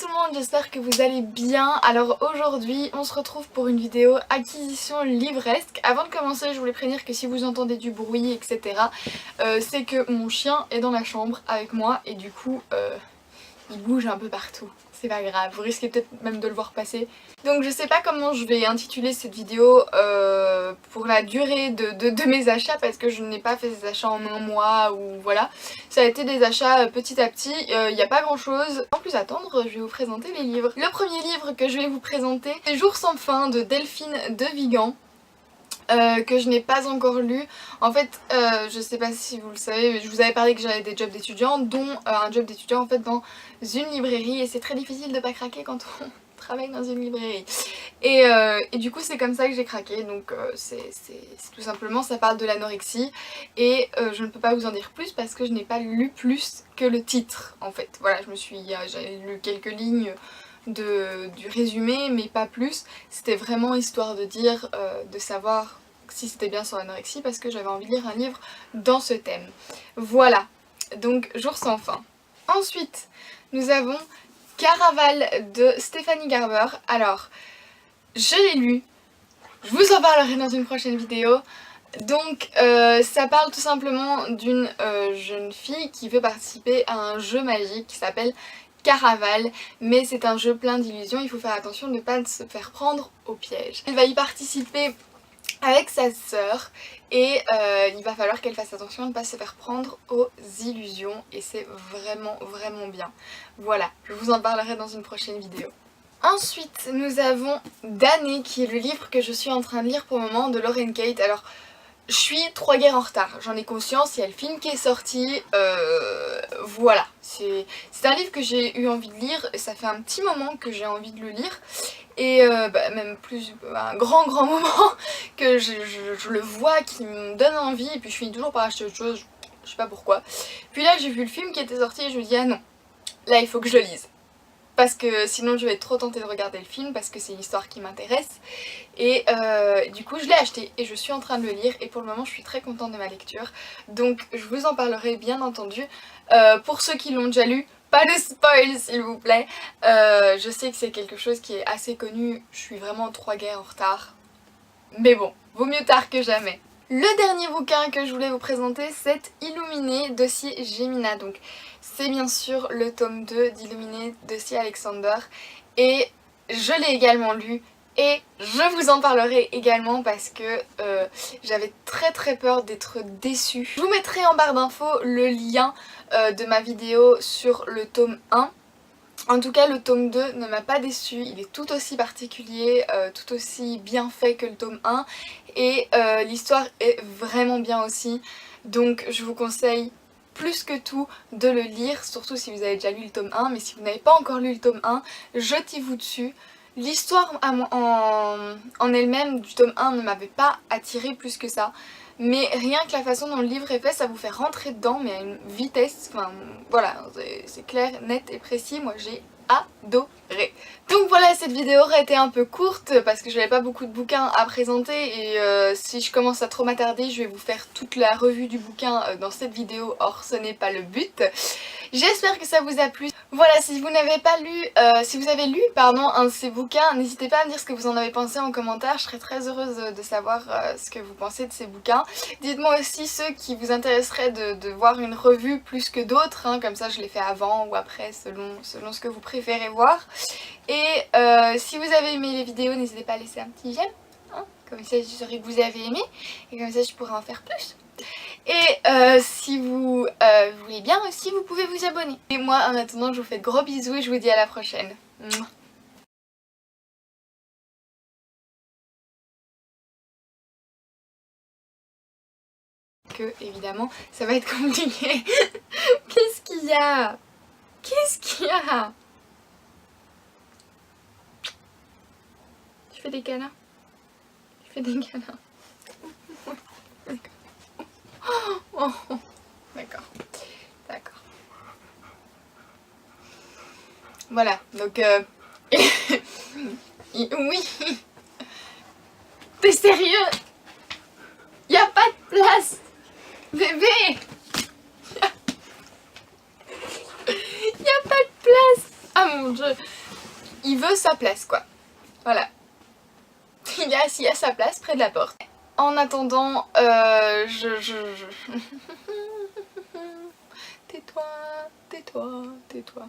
tout le monde, j'espère que vous allez bien. Alors aujourd'hui on se retrouve pour une vidéo acquisition livresque. Avant de commencer je voulais prévenir que si vous entendez du bruit etc, c'est que mon chien est dans la chambre avec moi et du coup il bouge un peu partout. C'est pas grave, vous risquez peut-être même de le voir passer. Donc je sais pas comment je vais intituler cette vidéo pour la durée de mes achats parce que je n'ai pas fait ces achats en un mois ou voilà. Ça a été des achats petit à petit, il n'y a pas grand chose. Sans plus attendre, je vais vous présenter les livres. Le premier livre que je vais vous présenter, c'est Jours sans fin de Delphine de Vigan. Que je n'ai pas encore lu. En fait, je sais pas si vous le savez, mais je vous avais parlé que j'avais des jobs d'étudiant, dont un job d'étudiant en fait dans une librairie, et c'est très difficile de pas craquer quand on travaille dans une librairie. Et du coup c'est comme ça que j'ai craqué, donc c'est tout simplement, ça parle de l'anorexie, et je ne peux pas vous en dire plus parce que je n'ai pas lu plus que le titre en fait. Voilà, j'avais lu quelques lignes du résumé mais pas plus. C'était vraiment histoire de dire, de savoir si c'était bien sur l'anorexie parce que j'avais envie de lire un livre dans ce thème. Voilà, donc Jours sans fin. Ensuite nous avons Caraval de Stéphanie Garber. Alors je l'ai lu, je vous en parlerai dans une prochaine vidéo. Donc ça parle tout simplement d'une jeune fille qui veut participer à un jeu magique qui s'appelle Caraval, mais c'est un jeu plein d'illusions, il faut faire attention de ne pas se faire prendre au piège. Elle va y participer avec sa sœur et il va falloir qu'elle fasse attention de ne pas se faire prendre aux illusions et c'est vraiment bien. Voilà, je vous en parlerai dans une prochaine vidéo. Ensuite nous avons Damnée qui est le livre que je suis en train de lire pour le moment de Lauren Kate. Alors je suis 3 guerres en retard, j'en ai conscience, il y a le film qui est sorti, voilà. C'est un livre que j'ai eu envie de lire, et ça fait un petit moment que j'ai envie de le lire, et même plus, un grand moment que je le vois, qui me donne envie, et puis je finis toujours par acheter autre chose, je sais pas pourquoi. Puis là j'ai vu le film qui était sorti et je me dis ah non, là il faut que je le lise. Parce que sinon je vais être trop tentée de regarder le film parce que c'est une histoire qui m'intéresse. Et du coup je l'ai acheté et je suis en train de le lire et pour le moment je suis très contente de ma lecture. Donc je vous en parlerai bien entendu. Pour ceux qui l'ont déjà lu, pas de spoil s'il vous plaît. Je sais que c'est quelque chose qui est assez connu, je suis vraiment 3 guerres en retard. Mais bon, vaut mieux tard que jamais. Le dernier bouquin que je voulais vous présenter, c'est Illuminé, dossier Gemina. Donc c'est bien sûr le tome 2 d'Illuminé, dossier Alexander. Et je l'ai également lu et je vous en parlerai également parce que j'avais très peur d'être déçue. Je vous mettrai en barre d'infos le lien de ma vidéo sur le tome 1. En tout cas le tome 2 ne m'a pas déçu, il est tout aussi particulier, tout aussi bien fait que le tome 1 et l'histoire est vraiment bien aussi, donc je vous conseille plus que tout de le lire, surtout si vous avez déjà lu le tome 1, mais si vous n'avez pas encore lu le tome 1, jetez-vous dessus. L'histoire en elle-même du tome 1 ne m'avait pas attirée plus que ça. Mais rien que la façon dont le livre est fait, ça vous fait rentrer dedans, mais à une vitesse, enfin voilà, c'est clair, net et précis, moi j'ai adoré. Donc voilà, cette vidéo aurait été un peu courte parce que j'avais pas beaucoup de bouquins à présenter et si je commence à trop m'attarder, je vais vous faire toute la revue du bouquin dans cette vidéo, or ce n'est pas le but. J'espère que ça vous a plu. Voilà, si vous n'avez pas lu, si vous avez lu pardon, un de ces bouquins, n'hésitez pas à me dire ce que vous en avez pensé en commentaire, je serais très heureuse de savoir ce que vous pensez de ces bouquins. Dites-moi aussi ceux qui vous intéresseraient de voir une revue plus que d'autres, hein, comme ça je les fais avant ou après selon ce que vous préférez voir. Et si vous avez aimé les vidéos, n'hésitez pas à laisser un petit j'aime, hein, comme ça je saurai que vous avez aimé et comme ça je pourrai en faire plus. Et si vous voulez bien aussi, vous pouvez vous abonner. Et moi en attendant je vous fais de gros bisous et je vous dis à la prochaine. Mouah. Que évidemment ça va être compliqué. Qu'est-ce qu'il y a? Qu'est-ce qu'il y a? Tu fais des câlins? Tu fais des câlins? Oh, d'accord. D'accord. Voilà, donc oui. T'es sérieux? Y a pas de place, bébé. Y a pas de place. Ah mon dieu, il veut sa place quoi. Voilà. Il est assis à sa place près de la porte. En attendant, tais-toi, tais-toi, tais-toi.